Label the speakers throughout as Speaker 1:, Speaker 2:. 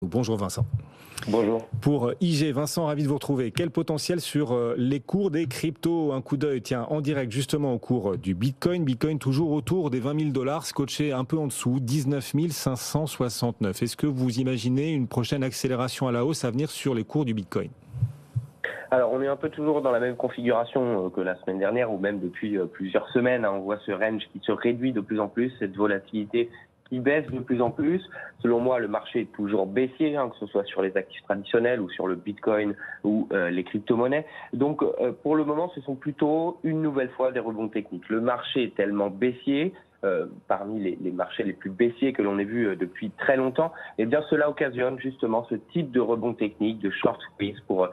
Speaker 1: Bonjour Vincent.
Speaker 2: Bonjour.
Speaker 1: Pour IG, Vincent, ravi de vous retrouver. Quel potentiel sur les cours des cryptos? Un coup d'œil, tiens, en direct justement au cours du Bitcoin. Bitcoin toujours autour des 20 000 $, scotché un peu en dessous, 19 569. Est-ce que vous imaginez une prochaine accélération à la hausse à venir sur les cours du Bitcoin?
Speaker 2: Alors, on est un peu toujours dans la même configuration que la semaine dernière, ou même depuis plusieurs semaines. On voit ce range qui se réduit de plus en plus, cette volatilité qui baisse de plus en plus. Selon moi, le marché est toujours baissier, que ce soit sur les actifs traditionnels ou sur le Bitcoin ou les crypto-monnaies. Donc, pour le moment, ce sont plutôt une nouvelle fois des rebonds techniques. Le marché est tellement baissier, parmi les marchés les plus baissiers que l'on ait vus depuis très longtemps, et bien cela occasionne justement ce type de rebond technique, de short squeeze pour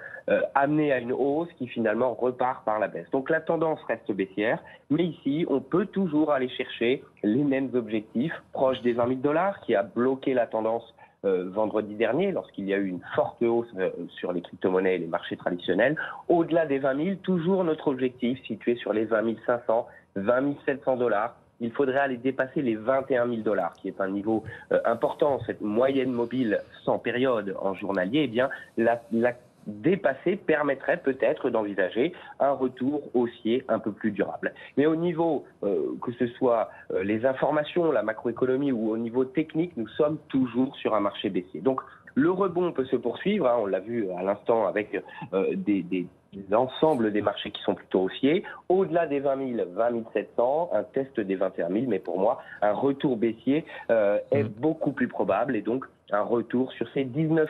Speaker 2: amener à une hausse qui finalement repart par la baisse. Donc la tendance reste baissière, mais ici on peut toujours aller chercher les mêmes objectifs proches des 20 000 $, qui a bloqué la tendance vendredi dernier, lorsqu'il y a eu une forte hausse sur les crypto-monnaies et les marchés traditionnels. Au-delà des 20 000, toujours notre objectif situé sur les 20 500, 20 700 $. Il faudrait aller dépasser les 21 000 $, qui est un niveau important. Cette moyenne mobile sans période en journalier, eh bien, la dépasser permettrait peut-être d'envisager un retour haussier un peu plus durable. Mais au niveau, que ce soit les informations, la macroéconomie ou au niveau technique, nous sommes toujours sur un marché baissier. Donc, le rebond peut se poursuivre, on l'a vu à l'instant avec l'ensemble des marchés qui sont plutôt haussiers. Au-delà des 20 000, 20 700, un test des 21 000, mais pour moi, un retour baissier est beaucoup plus probable, et donc un retour sur ces 18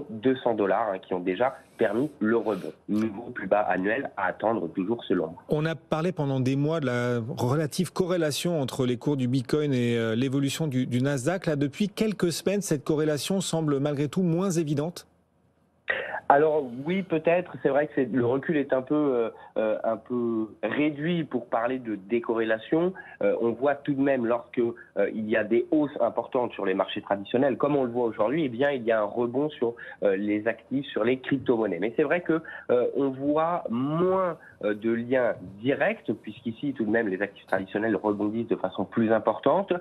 Speaker 2: 200 $, qui ont déjà permis le rebond. Nouveau plus bas annuel à attendre toujours selon moi.
Speaker 1: On a parlé pendant des mois de la relative corrélation entre les cours du Bitcoin et l'évolution du Nasdaq. Là, depuis quelques semaines, cette corrélation semble malgré tout moins évidente.
Speaker 2: Alors oui, peut-être. C'est vrai que le recul est un peu réduit pour parler de décorrélation. On voit tout de même, lorsque il y a des hausses importantes sur les marchés traditionnels, comme on le voit aujourd'hui, eh bien il y a un rebond sur les actifs, sur les crypto-monnaies. Mais c'est vrai que on voit moins de liens directs, puisqu'ici tout de même les actifs traditionnels rebondissent de façon plus importante.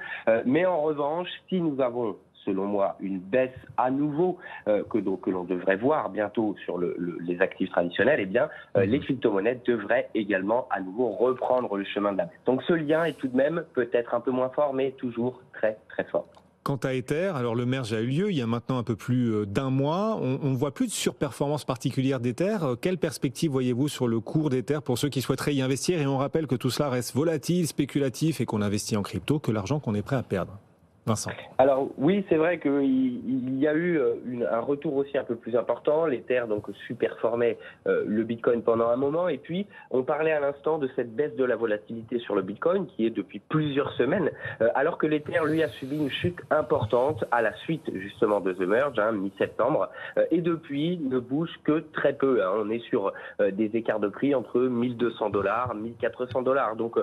Speaker 2: Mais en revanche, si nous avons, selon moi, une baisse à nouveau que l'on devrait voir bientôt sur les actifs traditionnels, eh bien, les crypto-monnaies devraient également à nouveau reprendre le chemin de la baisse. Donc ce lien est tout de même peut-être un peu moins fort, mais toujours très très fort.
Speaker 1: Quant à Ether, alors le merge a eu lieu il y a maintenant un peu plus d'un mois. On ne voit plus de surperformance particulière d'Ether. Quelle perspective voyez-vous sur le cours d'Ether pour ceux qui souhaiteraient y investir? Et on rappelle que tout cela reste volatile, spéculatif, et qu'on investit en crypto que l'argent qu'on est prêt à perdre. Vincent.
Speaker 2: Alors oui, c'est vrai qu'il y a eu un retour aussi un peu plus important. L'Ether donc superformait le Bitcoin pendant un moment, et puis on parlait à l'instant de cette baisse de la volatilité sur le Bitcoin qui est depuis plusieurs semaines, alors que l'Ether lui a subi une chute importante à la suite justement de The Merge, mi-septembre, et depuis ne bouge que très peu. On est sur des écarts de prix entre 1200 $, 1400 $, donc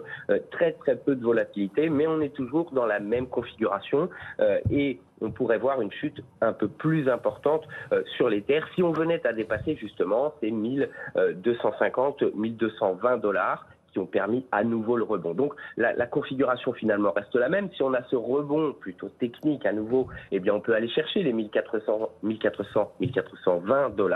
Speaker 2: très très peu de volatilité, mais on est toujours dans la même configuration. Et on pourrait voir une chute un peu plus importante sur l'Ether si on venait à dépasser justement ces 1250, 1220 $, qui ont permis à nouveau le rebond. Donc la configuration finalement reste la même. Si on a ce rebond plutôt technique à nouveau, eh bien on peut aller chercher les 1400, 1420 $.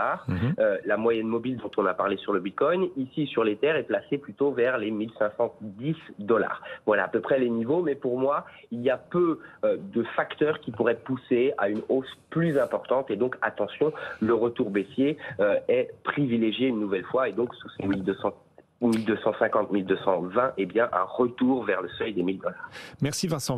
Speaker 2: La moyenne mobile dont on a parlé sur le Bitcoin, ici sur l'Ether, est placée plutôt vers les 1510 $. Voilà à peu près les niveaux, mais pour moi, il y a peu de facteurs qui pourraient pousser à une hausse plus importante, et donc attention, le retour baissier est privilégié une nouvelle fois, et donc sous ces 1250, 1220, eh bien un retour vers le seuil des 1000 $.
Speaker 1: Merci Vincent.